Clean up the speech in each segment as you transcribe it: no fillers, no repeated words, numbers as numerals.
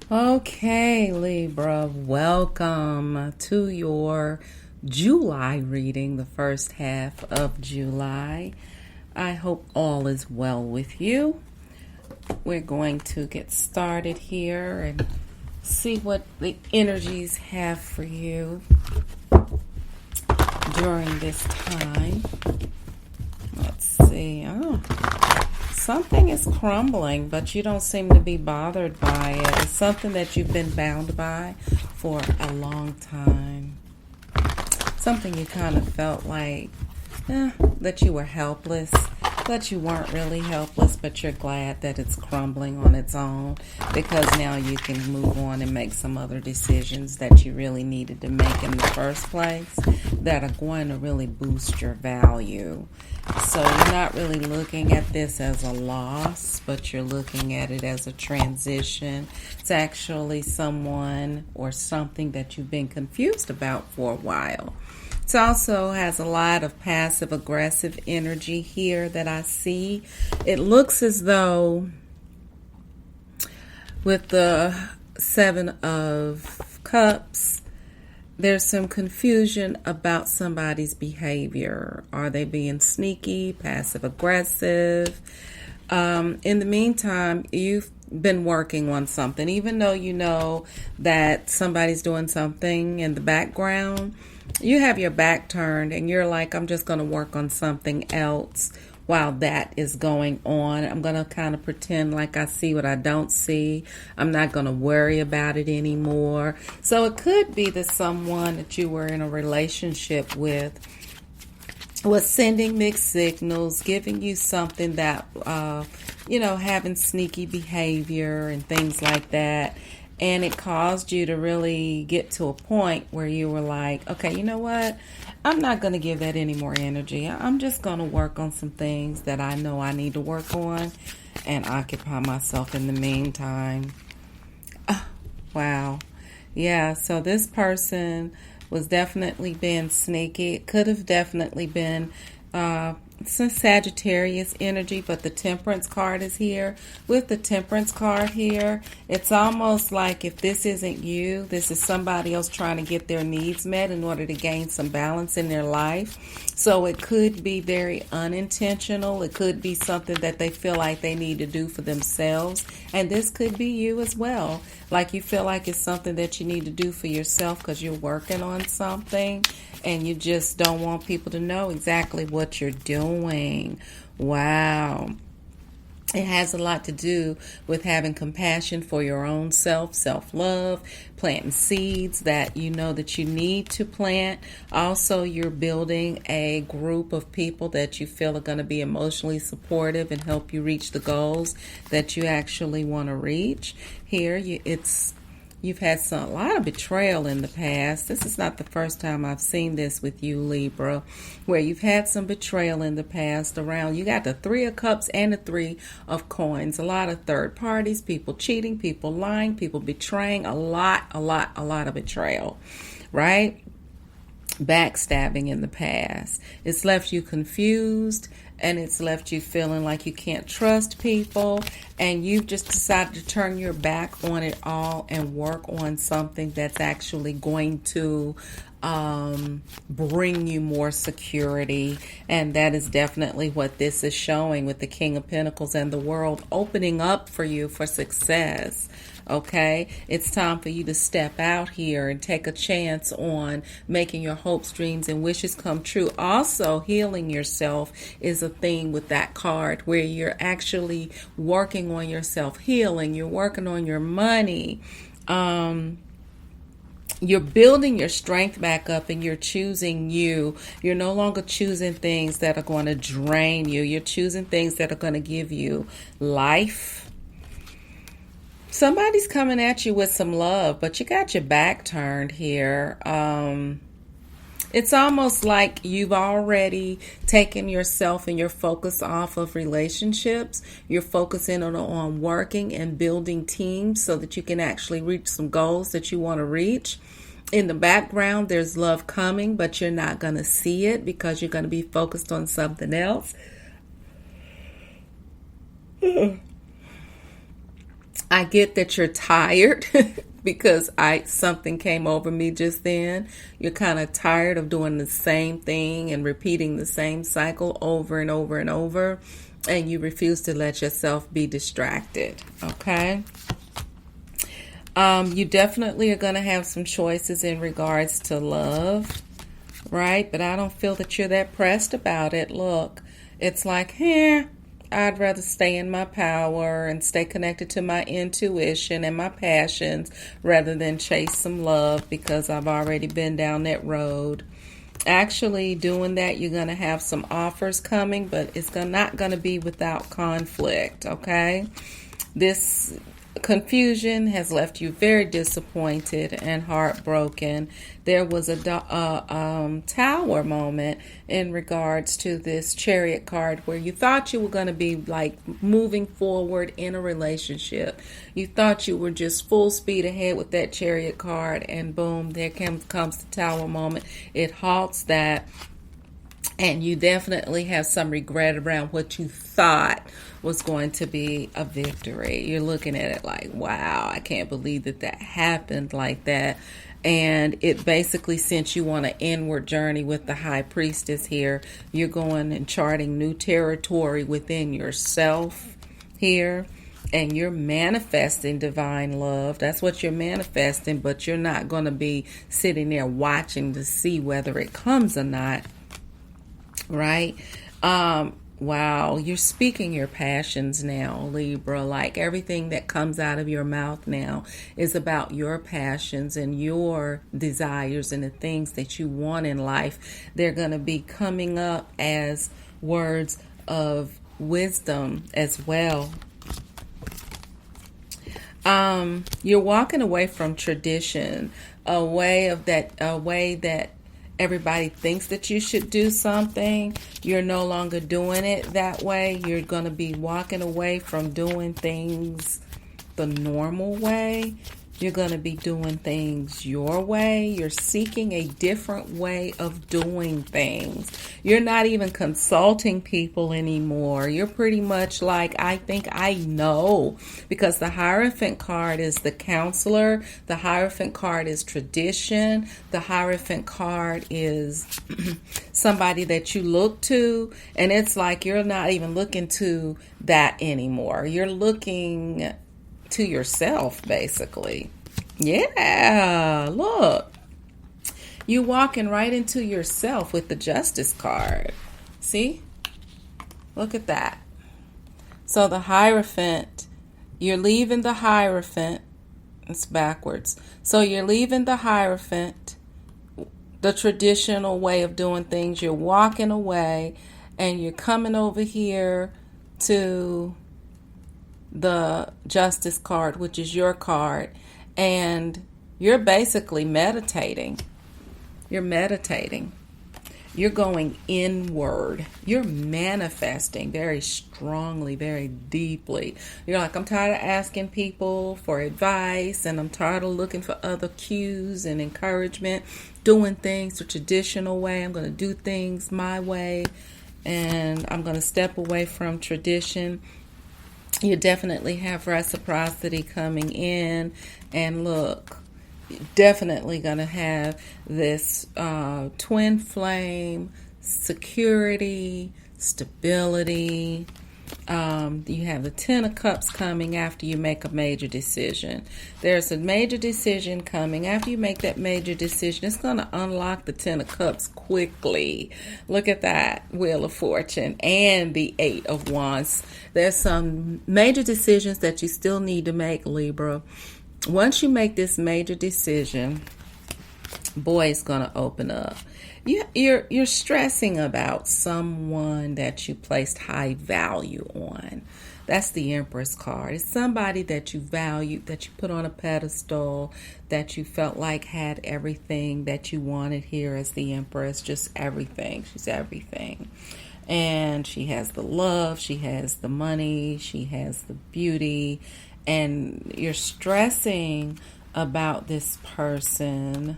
Okay, Libra, welcome to your July reading, the first half of July. I hope all is well with you. We're going to get started here and see what the energies have for you during this time. Let's see. Something is crumbling, but you don't seem to be bothered by it. It's something that you've been bound by for a long time. Something you kind of felt like that you were helpless, but you weren't really helpless, but you're glad that it's crumbling on its own because now you can move on and make some other decisions that you really needed to make in the first place that are going to really boost your value. So you're not really looking at this as a loss, but you're looking at it as a transition. It's actually someone or something that you've been confused about for a while. It also has a lot of passive aggressive energy here that I see. It looks as though with the Seven of Cups, there's some confusion about somebody's behavior. Are they being sneaky, passive aggressive? In the meantime, you've been working on something. Even though you know that somebody's doing something in the background, you have your back turned and you're like, I'm just going to work on something else while that is going on. I'm going to kind of pretend like I see what I don't see. I'm not going to worry about it anymore. So it could be that someone that you were in a relationship with was sending mixed signals, giving you something that, having sneaky behavior and things like that. And it caused you to really get to a point where you were like, okay, you know what? I'm not going to give that any more energy. I'm just going to work on some things that I know I need to work on and occupy myself in the meantime. Wow. Yeah, so this person was definitely being sneaky. It could have definitely been some Sagittarius energy, but the Temperance card is here. With the Temperance card here, it's almost like if this isn't you, this is somebody else trying to get their needs met in order to gain some balance in their life. So it could be very unintentional. It could be something that they feel like they need to do for themselves. And this could be you as well. Like you feel like it's something that you need to do for yourself because you're working on something and you just don't want people to know exactly what you're doing. Wow. It has a lot to do with having compassion for your own self-love, planting seeds that you know that you need to plant. Also, you're building a group of people that you feel are going to be emotionally supportive and help you reach the goals that you actually want to reach. Here, you've had a lot of betrayal in the past. This is not the first time I've seen this with you, Libra, where you've had some betrayal in the past around. You got the Three of Cups and the Three of Coins. A lot of third parties, people cheating, people lying, people betraying. A lot of betrayal, right? Backstabbing in the past. It's left you confused and it's left you feeling like you can't trust people, and you've just decided to turn your back on it all and work on something that's actually going to bring you more security. And that is definitely what this is showing with the King of Pentacles and the world opening up for you for success. Okay, it's time for you to step out here and take a chance on making your hopes, dreams, and wishes come true. Also, healing yourself is a theme with that card where you're actually working on yourself, healing, you're working on your money. You're building your strength back up and you're choosing you. You're no longer choosing things that are going to drain you. You're choosing things that are going to give you life. Somebody's coming at you with some love, but you got your back turned here. It's almost like you've already taken yourself and your focus off of relationships. You're focusing on working and building teams so that you can actually reach some goals that you want to reach. In the background, there's love coming, but you're not going to see it because you're going to be focused on something else. I get that you're tired because something came over me just then. You're kind of tired of doing the same thing and repeating the same cycle over and over and over, and you refuse to let yourself be distracted, okay? You definitely are going to have some choices in regards to love, right? But I don't feel that you're that pressed about it. Look, it's like, I'd rather stay in my power and stay connected to my intuition and my passions rather than chase some love because I've already been down that road. Actually, doing that, you're going to have some offers coming, but it's not going to be without conflict, okay? This confusion has left you very disappointed and heartbroken. There was a tower moment in regards to this Chariot card where you thought you were going to be like moving forward in a relationship. You thought you were just full speed ahead with that Chariot card, and boom, there comes the tower moment. It halts that. And you definitely have some regret around what you thought was going to be a victory. You're looking at it like, wow, I can't believe that happened like that. And it basically sent you on an inward journey with the High Priestess here. You're going and charting new territory within yourself here. And you're manifesting divine love. That's what you're manifesting, but you're not going to be sitting there watching to see whether it comes or not. Right? Wow, you're speaking your passions now, Libra. Like everything that comes out of your mouth now is about your passions and your desires and the things that you want in life. They're going to be coming up as words of wisdom as well. You're walking away from tradition, a way that everybody thinks that you should do something. You're no longer doing it that way. You're going to be walking away from doing things the normal way. You're going to be doing things your way. You're seeking a different way of doing things. You're not even consulting people anymore. You're pretty much like, I think I know, because the Hierophant card is the counselor. The Hierophant card is tradition. The Hierophant card is somebody that you look to. And it's like you're not even looking to that anymore. You're looking to yourself, basically. Yeah, look. You walking right into yourself with the Justice card. See? Look at that. So the Hierophant, you're leaving the Hierophant. It's backwards. So you're leaving the Hierophant, the traditional way of doing things. You're walking away and you're coming over here to the Justice card, which is your card, and you're basically meditating. You're meditating. You're going inward. You're manifesting very strongly, very deeply. You're like, I'm tired of asking people for advice, and I'm tired of looking for other cues and encouragement, doing things the traditional way. I'm going to do things my way, and I'm going to step away from tradition. You definitely have reciprocity coming in, and look, you're definitely going to have this twin flame, security, stability. You have the Ten of Cups coming after you make a major decision. There's a major decision coming. After you make that major decision, it's going to unlock the Ten of Cups quickly. Look at that, Wheel of Fortune and the Eight of Wands. There's some major decisions that you still need to make, Libra. Once you make this major decision, boy, it's going to open up. You're stressing about someone that you placed high value on. That's the Empress card. It's somebody that you valued, that you put on a pedestal, that you felt like had everything that you wanted here as the Empress, just everything. She's everything. And she has the love, she has the money, she has the beauty, and you're stressing about this person.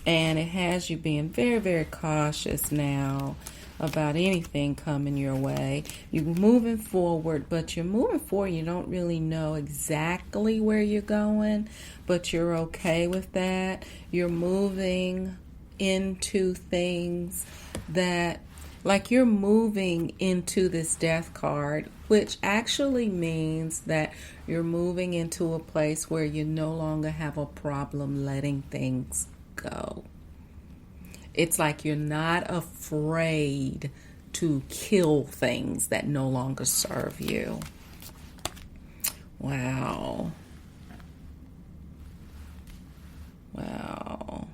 And it has you being very, very cautious now. about anything coming your way. You're moving forward, but you're moving forward. You don't really know exactly where you're going, but you're okay with that. You're moving into things that, like, you're moving into this death card, which actually means that you're moving into a place where you no longer have a problem letting things go. It's like you're not afraid to kill things that no longer serve you. Wow. Wow.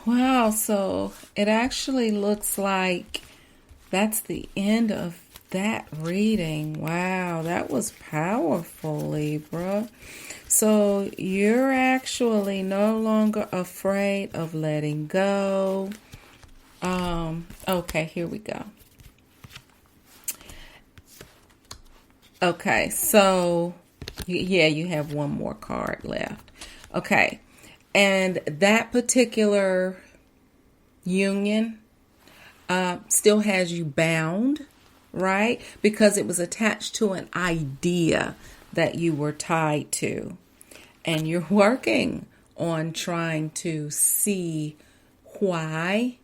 Wow, so it actually looks like that's the end of that reading. Wow, that was powerful, Libra. So you're actually no longer afraid of letting go. Okay, here we go. Okay, so yeah, you have one more card left. Okay. And that particular union still has you bound, right? Because it was attached to an idea that you were tied to. And you're working on trying to see why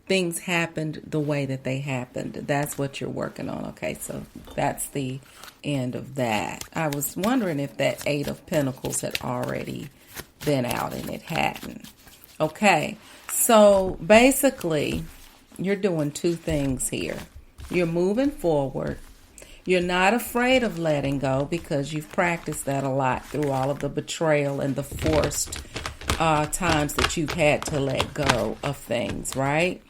things happened the way that they happened. That's what you're working on. Okay, so that's the end of that. I was wondering if that Eight of Pentacles had already been out, and it hadn't. Okay, so basically you're doing two things here. You're moving forward. You're not afraid of letting go because you've practiced that a lot through all of the betrayal and the forced times that you've had to let go of things, right?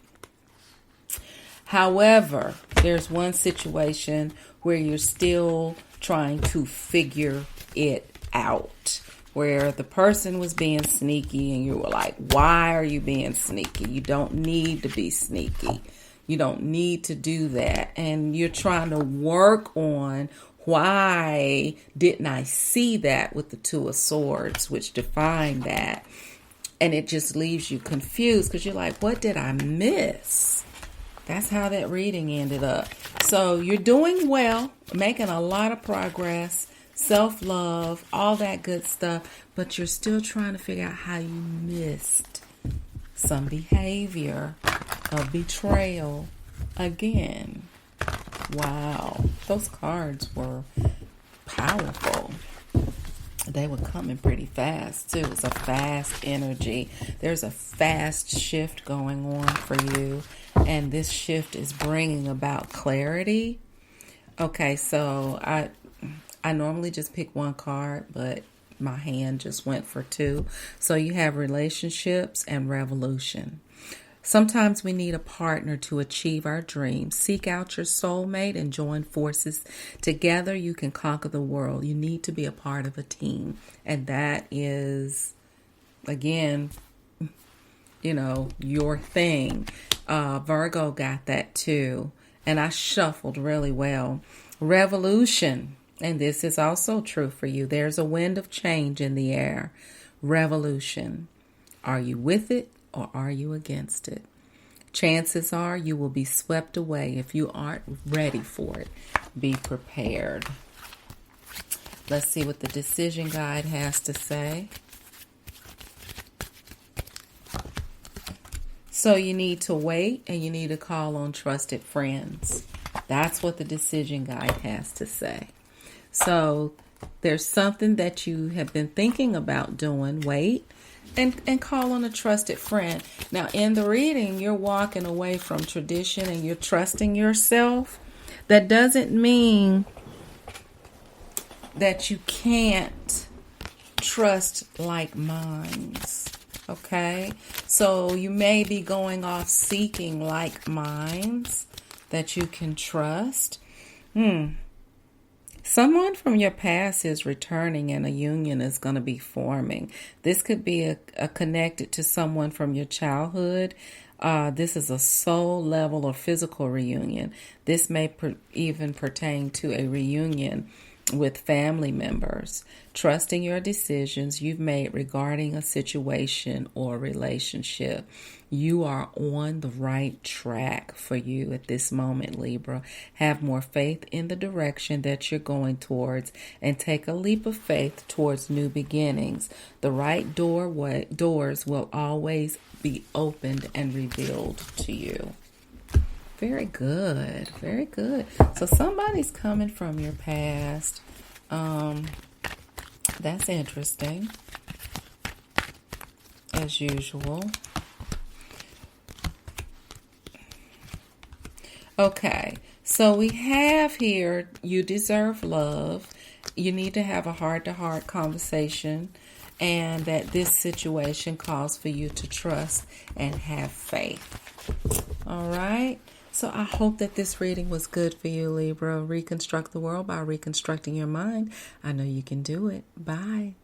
However, there's one situation where you're still trying to figure it out, where the person was being sneaky and you were like, why are you being sneaky? You don't need to be sneaky. You don't need to do that. And you're trying to work on, why didn't I see that with the Two of Swords, which define that? And it just leaves you confused because you're like, what did I miss? That's how that reading ended up. So you're doing well, making a lot of progress, self-love, all that good stuff, but you're still trying to figure out how you missed some behavior of betrayal again. Wow, those cards were powerful. They were coming pretty fast too. It's a fast energy. There's a fast shift going on for you, and this shift is bringing about clarity. Okay, so I normally just pick one card, but my hand just went for two. So you have relationships and revolution. Sometimes we need a partner to achieve our dreams. Seek out your soulmate and join forces. Together you can conquer the world. You need to be a part of a team. And that is, again, your thing. Virgo got that too. And I shuffled really well. Revolution. And this is also true for you. There's a wind of change in the air. Revolution. Are you with it or are you against it? Chances are you will be swept away. If you aren't ready for it, be prepared. Let's see what the decision guide has to say. So you need to wait and you need to call on trusted friends. That's what the decision guide has to say. So there's something that you have been thinking about doing. Wait and call on a trusted friend. Now, in the reading, you're walking away from tradition and you're trusting yourself. That doesn't mean that you can't trust like minds. Okay? So you may be going off seeking like minds that you can trust. Someone from your past is returning and a union is going to be forming. This could be a connected to someone from your childhood. This is a soul level or physical reunion. This may even pertain to a reunion with family members, trusting your decisions you've made regarding a situation or relationship. You are on the right track for you at this moment, Libra. Have more faith in the direction that you're going towards and take a leap of faith towards new beginnings. The right doors will always be opened and revealed to you. Very good. Very good. So somebody's coming from your past. That's interesting. As usual. Okay. So we have here, you deserve love. You need to have a heart-to-heart conversation, and that this situation calls for you to trust and have faith. All right. So I hope that this reading was good for you, Libra. Reconstruct the world by reconstructing your mind. I know you can do it. Bye.